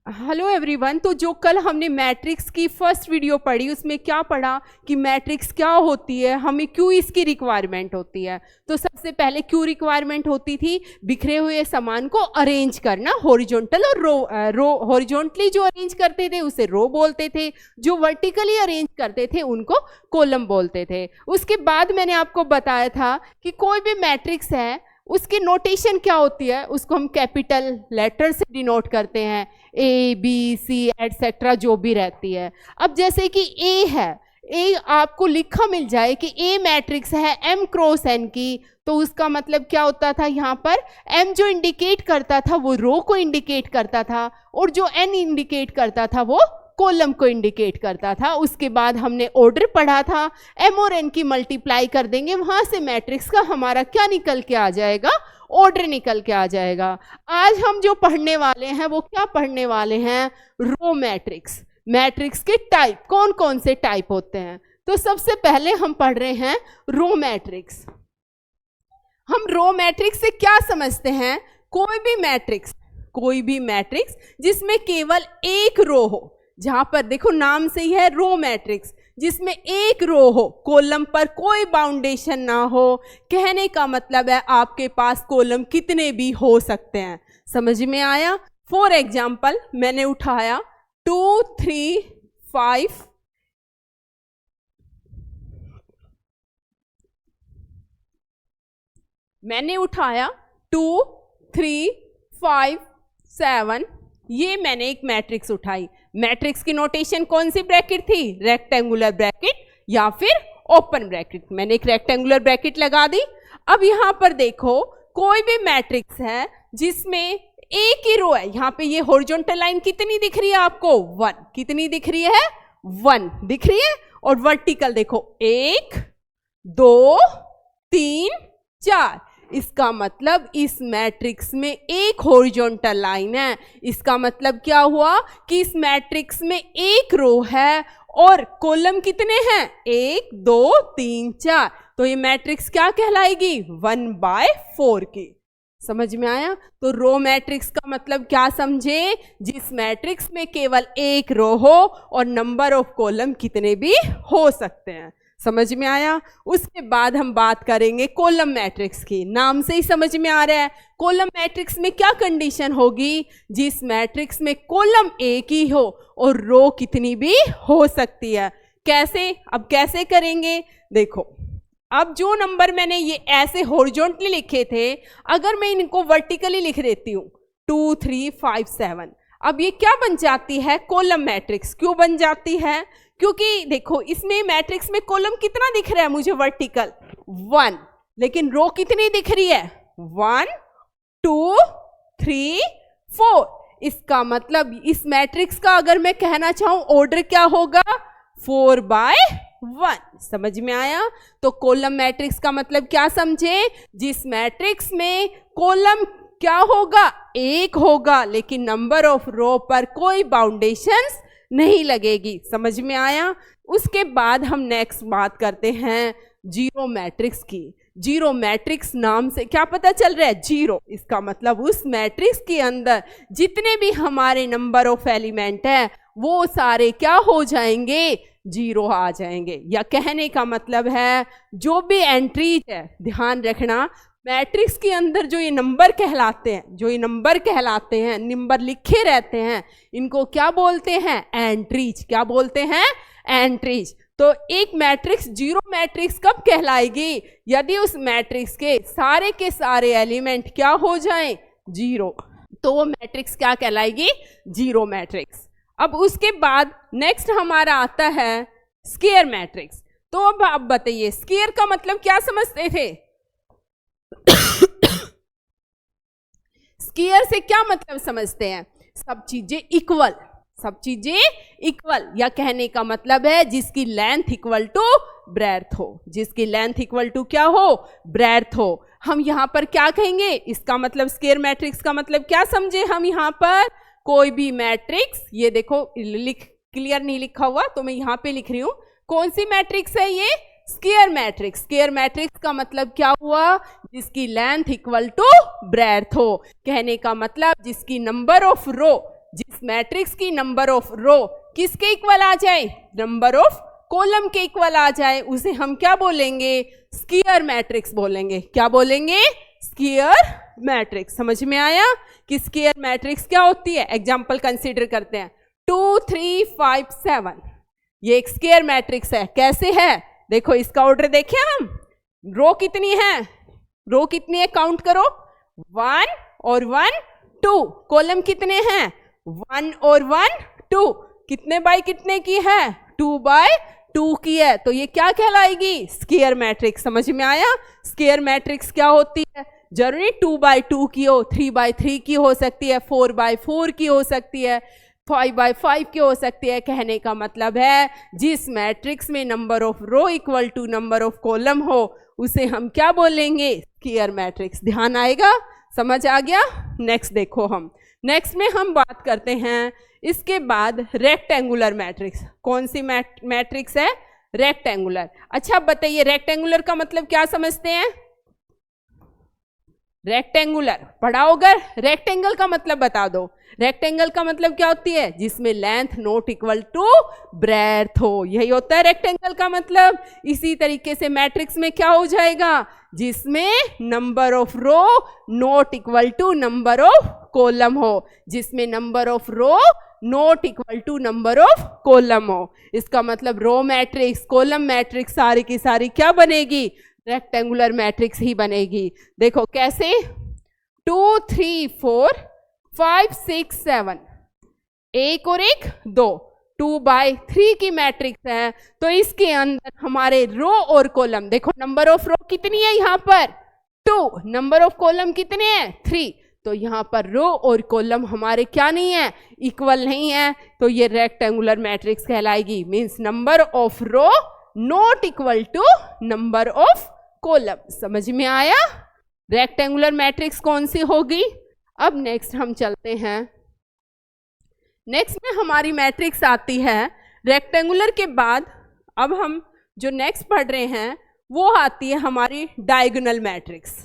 Hello everyone. तो जो कल हमने मैट्रिक्स की फर्स्ट वीडियो पढ़ी उसमें क्या पढ़ा कि मैट्रिक्स क्या होती है, हमें क्यों इसकी रिक्वायरमेंट होती है। तो सबसे पहले क्यों रिक्वायरमेंट होती थी, बिखरे हुए सामान को अरेंज करना, हॉरिजॉन्टल और रो हॉरिजॉन्टली जो अरेंज करते थे उसे रो बोलते थे, जो वर्टिकली अरेंज करते थे उनको कॉलम बोलते थे। उसके बाद मैंने आपको बताया था कि कोई भी मैट्रिक्स है उसकी नोटेशन क्या होती है, उसको हम कैपिटल लेटर से डिनोट करते हैं, ए बी सी एटसेट्रा जो भी रहती है। अब जैसे कि ए है, ए आपको लिखा मिल जाए कि ए मैट्रिक्स है एम क्रॉस एन की, तो उसका मतलब क्या होता था, यहाँ पर एम जो इंडिकेट करता था वो रो को इंडिकेट करता था और जो एन इंडिकेट करता था वो कॉलम को इंडिकेट करता था। उसके बाद हमने ऑर्डर पढ़ा था, एम और एन की मल्टीप्लाई कर देंगे, वहां से मैट्रिक्स का हमारा क्या निकल के आ जाएगा, ऑर्डर निकल के आ जाएगा। आज हम जो पढ़ने वाले हैं वो क्या पढ़ने वाले हैं, रो मैट्रिक्स। मैट्रिक्स के टाइप, कौन कौन से टाइप होते हैं। तो सबसे पहले हम पढ़ रहे हैं रो मैट्रिक्स। हम रो मैट्रिक्स से क्या समझते हैं, कोई भी मैट्रिक्स जिसमें केवल एक रो हो, जहां पर देखो नाम से ही है रो मैट्रिक्स, जिसमें एक रो हो, कॉलम पर कोई बाउंडेशन ना हो। कहने का मतलब है आपके पास कॉलम कितने भी हो सकते हैं। समझ में आया। फॉर एग्जाम्पल मैंने उठाया 2 3 5, मैंने उठाया 2 3 5 7, ये मैंने एक मैट्रिक्स उठाई। मैट्रिक्स की नोटेशन कौन सी ब्रैकेट थी, रेक्टेंगुलर ब्रैकेट या फिर ओपन ब्रैकेट। मैंने एक रेक्टेंगुलर ब्रैकेट लगा दी। अब यहां पर देखो कोई भी मैट्रिक्स है जिसमें एक ही रो है, यहां पे ये हॉरिजॉन्टल लाइन कितनी दिख रही है आपको, 1, कितनी दिख रही है, 1 दिख रही है। और वर्टिकल देखो 1 2 3 4, इसका मतलब इस मैट्रिक्स में एक हॉरिजॉन्टल लाइन है। इसका मतलब क्या हुआ कि इस मैट्रिक्स में एक रो है और कॉलम कितने हैं, 1 2 3 4, तो ये मैट्रिक्स क्या कहलाएगी, 1/4 की। समझ में आया। तो रो मैट्रिक्स का मतलब क्या समझे, जिस मैट्रिक्स में केवल एक रो हो और नंबर ऑफ कॉलम कितने भी हो सकते हैं। समझ में आया। उसके बाद हम बात करेंगे कॉलम मैट्रिक्स की। नाम से ही समझ में आ रहा है कॉलम मैट्रिक्स में क्या कंडीशन होगी, जिस मैट्रिक्स में कॉलम एक ही हो और रो कितनी भी हो सकती है। कैसे, अब कैसे करेंगे, देखो अब जो नंबर मैंने ये ऐसे हॉरिजॉन्टली लिखे थे, अगर मैं इनको वर्टिकली लिख देती हूँ 2 3 5 7, अब ये क्या बन जाती है, कॉलम मैट्रिक्स। क्यों बन जाती है, क्योंकि देखो इसमें मैट्रिक्स में कॉलम कितना दिख रहा है मुझे, वर्टिकल 1, लेकिन रो कितनी दिख रही है, 1 2 3 4। इसका मतलब इस मैट्रिक्स का अगर मैं कहना चाहूं ऑर्डर क्या होगा, 4/1। समझ में आया। तो कॉलम मैट्रिक्स का मतलब क्या समझे, जिस मैट्रिक्स में कॉलम क्या होगा, एक होगा, लेकिन नंबर ऑफ रो पर कोई बाउंडेशंस नहीं लगेगी। समझ में आया। उसके बाद हम नेक्स्ट बात करते हैं जीरो मैट्रिक्स की। जीरो मैट्रिक्स नाम से क्या पता चल रहा है, जीरो, इसका मतलब उस मैट्रिक्स के अंदर जितने भी हमारे नंबर ऑफ एलिमेंट है वो सारे क्या हो जाएंगे, जीरो आ जाएंगे। या कहने का मतलब है जो भी एंट्रीज है, ध्यान रखना मैट्रिक्स के अंदर जो ये नंबर कहलाते हैं, नंबर लिखे रहते हैं, इनको क्या बोलते हैं, एंट्रीज। क्या बोलते हैं, एंट्रीज। तो एक मैट्रिक्स जीरो मैट्रिक्स कब कहलाएगी, यदि उस मैट्रिक्स के सारे एलिमेंट क्या हो जाएं, जीरो, तो वो मैट्रिक्स क्या कहलाएगी, जीरो मैट्रिक्स। अब उसके बाद नेक्स्ट हमारा आता है स्क्वायर मैट्रिक्स। तो अब आप बताइए स्क्वायर का मतलब क्या समझते थे स्क्वायर से क्या मतलब समझते हैं, सब चीजें इक्वल, या कहने का मतलब है जिसकी लेंथ इक्वल टू ब्रेड्थ हो, जिसकी लेंथ इक्वल टू क्या हो, ब्रेड्थ हो। हम यहाँ पर क्या कहेंगे, इसका मतलब स्क्वायर मैट्रिक्स का मतलब क्या समझे हम, यहाँ पर कोई भी मैट्रिक्स, ये देखो क्लियर नहीं लिखा हुआ तो मैं यहाँ पे लिख रही हूँ, कौन सी मैट्रिक्स है ये, स्क्वायर मैट्रिक्स। स्क्वायर मैट्रिक्स का मतलब क्या हुआ, जिसकी लेंथ इक्वल टू ब्रेड्थ हो। कहने का मतलब जिसकी नंबर ऑफ रो जिस मैट्रिक्स की नंबर ऑफ रो किसके इक्वल आ जाए, नंबर ऑफ कॉलम के इक्वल आ जाए, उसे हम क्या बोलेंगे, स्क्वायर मैट्रिक्स बोलेंगे। क्या बोलेंगे, स्क्वायर मैट्रिक्स। समझ में आया कि स्क्वायर मैट्रिक्स क्या होती है। एग्जांपल कंसीडर करते हैं, 2 3 5 7, ये एक स्क्वायर मैट्रिक्स है। कैसे है, देखो इसका ऑर्डर देखें हम, रो कितनी है, रो कितनी है, काउंट करो, 1 और 1 2, कॉलम कितने हैं, 1 और 1 2, कितने बाय कितने की है, 2 बाय 2 की है, तो ये क्या कहलाएगी, स्क्वायर मैट्रिक्स। समझ में आया, स्क्वायर मैट्रिक्स क्या होती है, जरूरी 2 बाय 2 की हो, 3 बाय 3 की हो सकती है, 4 बाय 4 की हो सकती है, 5 बाय 5 की हो सकती है। कहने का मतलब है जिस मैट्रिक्स में number of row equal to number of column हो उसे हम क्या बोलेंगे, स्क्वायर मैट्रिक्स। ध्यान आएगा, समझ आ गया। नेक्स्ट देखो, हम नेक्स्ट में हम बात करते हैं इसके बाद रेक्टेंगुलर मैट्रिक्स। कौन सी मैट्रिक्स है, रेक्टेंगुलर। अच्छा बताइए रेक्टेंगुलर का मतलब क्या समझते हैं, रेक्टेंगुलर पढ़ा होगा, रेक्टेंगल का मतलब बता दो। रेक्टेंगल का मतलब क्या होती है, जिसमें length not equal to breadth हो, यही होता है रेक्टेंगल का मतलब। इसी तरीके से मैट्रिक्स में क्या हो जाएगा, जिसमें number of row not equal to number of column हो, जिसमें number of row not equal to number of column हो। इसका मतलब रो मैट्रिक्स, कॉलम मैट्रिक्स सारी की सारी क्या बनेगी, रेक्टेंगुलर मैट्रिक्स ही बनेगी। देखो कैसे, 2 3 4 5 6 7, एक और एक 2, 2 बाय 3 की मैट्रिक्स है, तो इसके अंदर हमारे रो और कॉलम, देखो नंबर ऑफ रो कितनी है यहाँ पर 2, नंबर ऑफ कॉलम कितने हैं 3, तो यहाँ पर रो और कॉलम हमारे क्या नहीं है, इक्वल नहीं है, तो ये रेक्टेंगुलर मैट्रिक्स कहलाएगी। Means number of row not equal to number of column. समझ में आया, रेक्टेंगुलर मैट्रिक्स कौन सी होगी। अब नेक्स्ट हम चलते हैं, नेक्स्ट में हमारी मैट्रिक्स आती है रेक्टेंगुलर के बाद। अब हम जो नेक्स्ट पढ़ रहे हैं वो आती है हमारी diagonal matrix.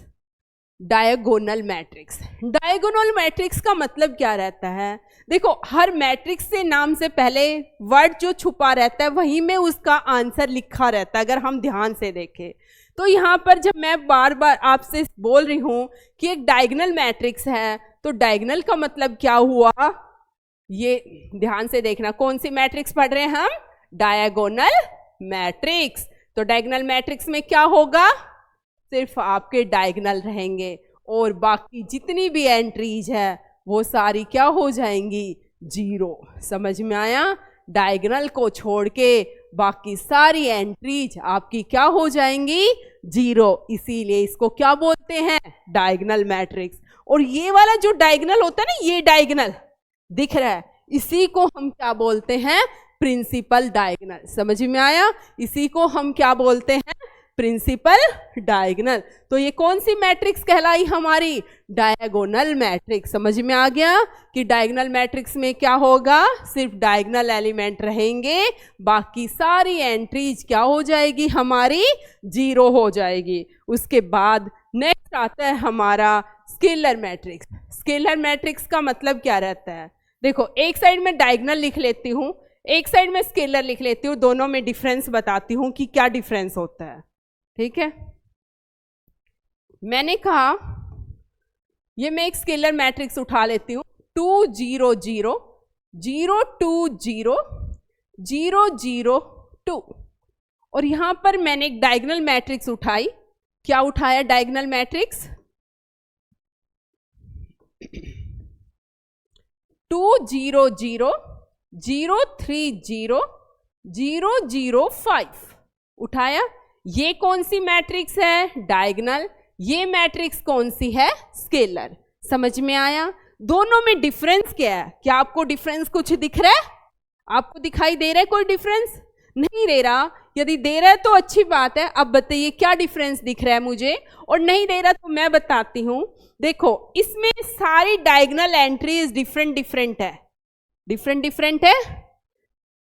Diagonal matrix, diagonal matrix का मतलब क्या रहता है, देखो हर मैट्रिक्स से नाम से पहले वर्ड जो छुपा रहता है वहीं में उसका आंसर लिखा रहता है। अगर हम ध्यान से देखें तो यहाँ पर जब मैं बार बार आपसे बोल रही हूँ कि एक डायगोनल मैट्रिक्स है, तो डायगोनल का मतलब क्या हुआ, ये ध्यान से देखना। कौन सी मैट्रिक्स पढ़ रहे हैं हम, डायगोनल मैट्रिक्स। तो डायगोनल मैट्रिक्स में क्या होगा, सिर्फ आपके डायगोनल रहेंगे और बाकी जितनी भी एंट्रीज है वो सारी क्या हो जाएंगी, जीरो। समझ में आया, डायगोनल को छोड़ के बाकी सारी एंट्रीज आपकी क्या हो जाएंगी, जीरो। इसीलिए इसको क्या बोलते हैं, डायगोनल मैट्रिक्स। और ये वाला जो डायगोनल होता है ना, ये डायगोनल दिख रहा है, इसी को हम क्या बोलते हैं, प्रिंसिपल डायगोनल। समझ में आया, इसी को हम क्या बोलते हैं, प्रिंसिपल डायगोनल। तो ये कौन सी मैट्रिक्स कहलाई हमारी, डायगोनल मैट्रिक्स। समझ में आ गया कि डायगोनल मैट्रिक्स में क्या होगा, सिर्फ डायगोनल एलिमेंट रहेंगे, बाकी सारी एंट्रीज क्या हो जाएगी हमारी, जीरो हो जाएगी। उसके बाद नेक्स्ट आता है हमारा स्केलर मैट्रिक्स। स्केलर मैट्रिक्स का मतलब क्या रहता है, देखो एक साइड में डायगोनल लिख लेती हूँ, एक साइड में स्केलर लिख लेती हूँ, दोनों में डिफरेंस बताती हूँ कि क्या डिफरेंस होता है। ठीक है, मैंने कहा ये मैं एक स्केलर मैट्रिक्स उठा लेती हूँ, 2 0 0 0 2 0 0 0 2, और यहां पर मैंने एक डायगोनल मैट्रिक्स उठाई। क्या उठाया, डायगोनल मैट्रिक्स 2 0 0 0 3 0 0 0 5 उठाया। ये कौन सी मैट्रिक्स है, डायगोनल। ये मैट्रिक्स कौन सी है, स्केलर। समझ में आया, दोनों में डिफरेंस क्या है, क्या आपको डिफरेंस कुछ दिख रहा है, आपको दिखाई दे रहा है कोई डिफरेंस, नहीं दे रहा। यदि दे रहा है तो अच्छी बात है, अब बताइए क्या डिफरेंस दिख रहा है मुझे, और नहीं दे रहा तो मैं बताती हूं। देखो इसमें सारी डायगोनल एंट्रीज डिफरेंट डिफरेंट है, डिफरेंट डिफरेंट है,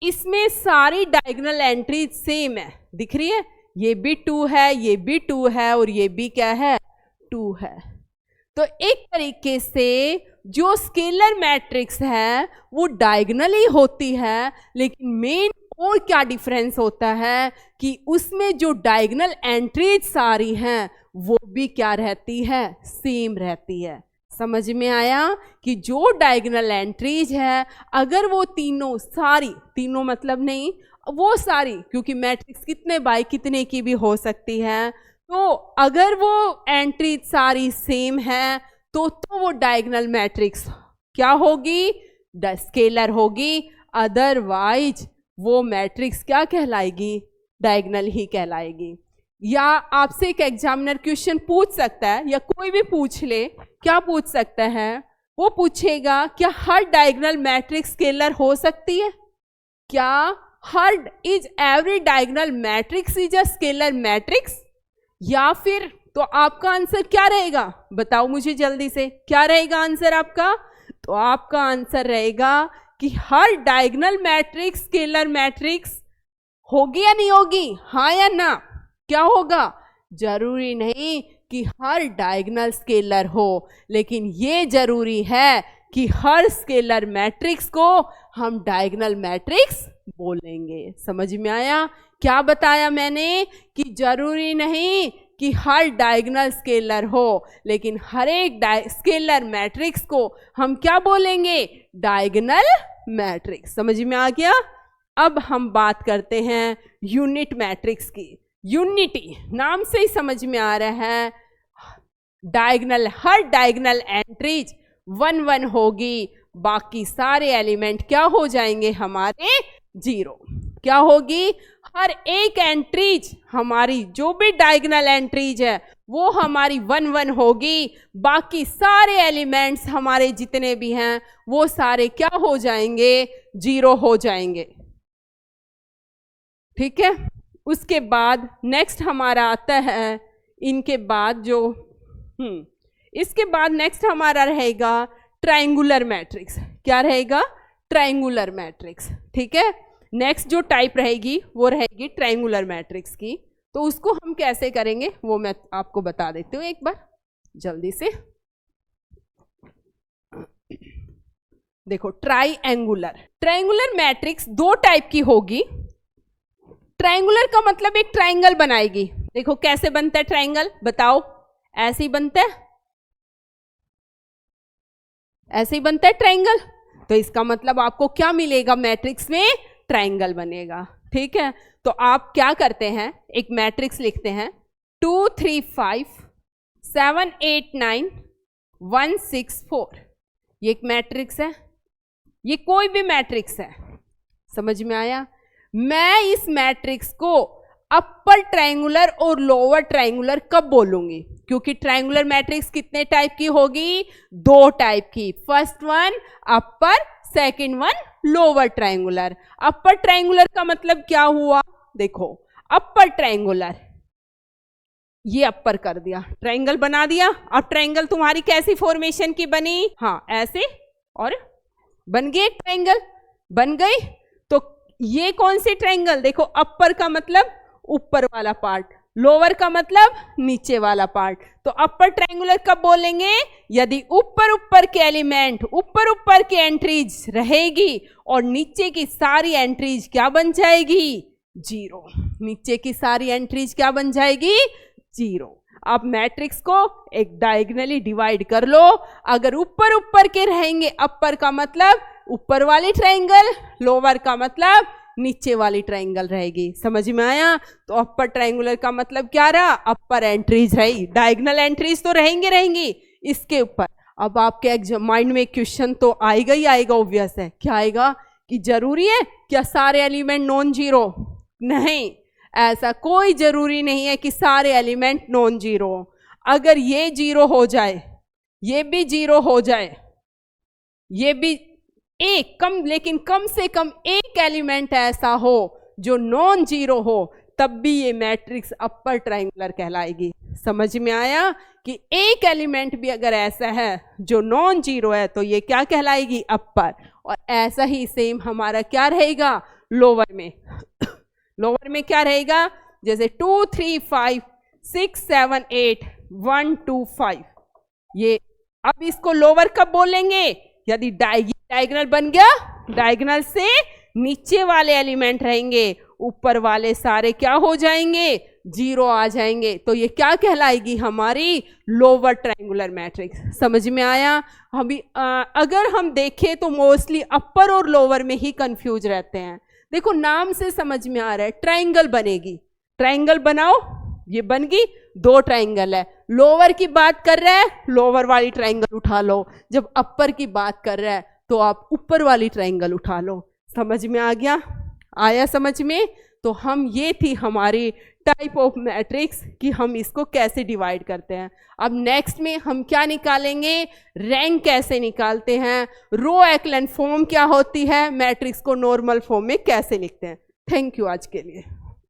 इसमें सारी डायगोनल एंट्रीज सेम है, दिख रही है, ये भी 2 है, ये भी 2 है, और ये भी क्या है, 2 है। तो एक तरीके से जो स्केलर मैट्रिक्स है वो डायगोनली होती है, लेकिन मेन और क्या डिफरेंस होता है कि उसमें जो डायगोनल एंट्रीज सारी हैं वो भी क्या रहती है, सेम रहती है। समझ में आया कि जो डायगोनल एंट्रीज है अगर वो तीनों सारी, तीनों मतलब नहीं, वो सारी, क्योंकि मैट्रिक्स कितने बाय कितने की भी हो सकती है, तो अगर वो एंट्रीज सारी सेम है तो वो डायगोनल मैट्रिक्स क्या होगी, स्केलर होगी। अदरवाइज वो मैट्रिक्स क्या कहलाएगी, डायगोनल ही कहलाएगी। या आपसे एक एग्जामिनर क्वेश्चन पूछ सकता है, या कोई भी पूछ ले, क्या पूछ सकता है, वो पूछेगा क्या हर डायगोनल मैट्रिक्स स्केलर हो सकती है, क्या हर is every diagonal matrix is a scalar matrix, या फिर तो आपका आंसर क्या रहेगा, बताओ मुझे जल्दी से, क्या रहेगा आंसर आपका। तो आपका आंसर रहेगा कि हर डायगोनल मैट्रिक्स स्केलर मैट्रिक्स होगी या नहीं होगी, हाँ या ना, क्या होगा। जरूरी नहीं कि हर डायगोनल स्केलर हो, लेकिन ये जरूरी है कि हर स्केलर मैट्रिक्स को हम डायगोनल मैट्रिक्स बोलेंगे। समझ में आया क्या बताया मैंने, कि जरूरी नहीं कि हर डायगोनल स्केलर हो, लेकिन हर एक स्केलर मैट्रिक्स को हम क्या बोलेंगे, डायगोनल मैट्रिक्स। समझ में आ गया। अब हम बात करते हैं यूनिट मैट्रिक्स की। यूनिटी नाम से ही समझ में आ रहा है, डायगोनल, हर डायगोनल एंट्रीज 1 1 होगी, बाकी सारे एलिमेंट क्या हो जाएंगे हमारे 0। क्या होगी, हर एक एंट्रीज हमारी, जो भी डायगोनल एंट्रीज है वो हमारी 1 1 होगी, बाकी सारे एलिमेंट्स हमारे जितने भी हैं वो सारे क्या हो जाएंगे, 0 हो जाएंगे। ठीक है। उसके बाद नेक्स्ट हमारा आता है, इनके बाद जो इसके बाद नेक्स्ट हमारा रहेगा ट्रायंगुलर मैट्रिक्स। क्या रहेगा, ट्रायंगुलर मैट्रिक्स। ठीक है। नेक्स्ट जो टाइप रहेगी वो रहेगी ट्रायंगुलर मैट्रिक्स की। तो उसको हम कैसे करेंगे वो मैं आपको बता देती हूँ एक बार जल्दी से। देखो, ट्रायंगुलर मैट्रिक्स 2 टाइप की होगी। ट्रायंगुलर का मतलब एक ट्रायंगल बनाएगी। देखो कैसे बनता है ट्रायंगल, बताओ। ऐसे ही बनता है, ऐसे ही बनता है ट्रायंगल। तो इसका मतलब आपको क्या मिलेगा, मैट्रिक्स में ट्रायंगल बनेगा। ठीक है। तो आप क्या करते हैं, एक मैट्रिक्स लिखते हैं 2 3 5 7 8 9 1 6 4। ये एक मैट्रिक्स है, ये कोई भी मैट्रिक्स है। समझ में आया। मैं इस मैट्रिक्स को अपर ट्रायंगुलर और लोअर ट्रायंगुलर कब बोलूंगी, क्योंकि ट्रायंगुलर मैट्रिक्स कितने टाइप की होगी, 2 टाइप की। फर्स्ट वन अपर, second one lower triangular. Upper triangular का मतलब क्या हुआ, देखो अपर ट्रायंगुलर, ये अपर कर दिया, ट्रायंगल बना दिया। अब ट्रायंगल तुम्हारी कैसी फॉर्मेशन की बनी, हाँ ऐसे, और बन गई ट्रायंगल, बन गई। तो ये कौन सी ट्रायंगल, देखो अपर का मतलब ऊपर वाला पार्ट, लोअर का मतलब नीचे वाला पार्ट। तो अपर ट्रायंगुलर कब बोलेंगे, यदि ऊपर ऊपर के एलिमेंट, ऊपर ऊपर की एंट्रीज रहेगी और नीचे की सारी एंट्रीज क्या बन जाएगी, 0। नीचे की सारी एंट्रीज क्या बन जाएगी, 0। आप मैट्रिक्स को एक डायगोनली डिवाइड कर लो। अगर ऊपर ऊपर के रहेंगे, अपर का मतलब ऊपर वाली ट्रायंगल, लोअर का मतलब नीचे वाली ट्रायंगल रहेगी। समझ में आया। तो अपर ट्रायंगुलर का मतलब क्या रहा, अपर एंट्रीज रही, डायगोनल एंट्रीज तो रहेंगी इसके ऊपर। अब आपके माइंड में क्वेश्चन तो आएगा ही आएगा, ऑब्वियस है। क्या आएगा कि जरूरी है क्या सारे एलिमेंट नॉन जीरो, नहीं, ऐसा कोई जरूरी नहीं है कि सारे एलिमेंट नॉन जीरो। अगर ये 0 हो जाए, ये भी 0 हो जाए, ये भी एक कम, लेकिन कम से कम एक एलिमेंट ऐसा हो जो नॉन जीरो हो, तब भी ये मैट्रिक्स अपर ट्रायंगुलर कहलाएगी। समझ में आया कि एक एलिमेंट भी अगर ऐसा है जो नॉन जीरो है तो ये क्या कहलाएगी, अपर। और ऐसा ही सेम हमारा क्या रहेगा लोअर में। लोअर में क्या रहेगा, जैसे 2 3 5 6 7 8 1 2 5, ये अब इसको लोअर कब बोलेंगे? यदि डायगोनल बन गया, डायगोनल से नीचे वाले एलिमेंट रहेंगे, ऊपर वाले सारे क्या हो जाएंगे? जीरो आ जाएंगे। तो ये क्या कहलाएगी? हमारी लोअर ट्रायंगुलर मैट्रिक्स। समझ में आया? अभी अगर हम देखें तो मोस्टली अपर और लोअर में ही कंफ्यूज रहते हैं। देखो नाम से समझ में आ रहा है, ट्रायंगल बनेगी, ट्रायंगल बनाओ, ये बन गई, दो ट्रायंगल है। लोअर की बात कर रहा है, लोअर वाली ट्रायंगल उठा लो। जब अपर की बात कर रहा है तो आप ऊपर वाली ट्रायंगल उठा लो। समझ में आ गया? आया समझ में? तो हम ये थी हमारी टाइप ऑफ मैट्रिक्स कि हम इसको कैसे डिवाइड करते हैं। अब नेक्स्ट में हम क्या निकालेंगे? रैंक कैसे निकालते हैं, रो एक्लन फॉर्म क्या होती है, मैट्रिक्स को नॉर्मल फॉर्म में कैसे लिखते हैं। थैंक यू आज के लिए।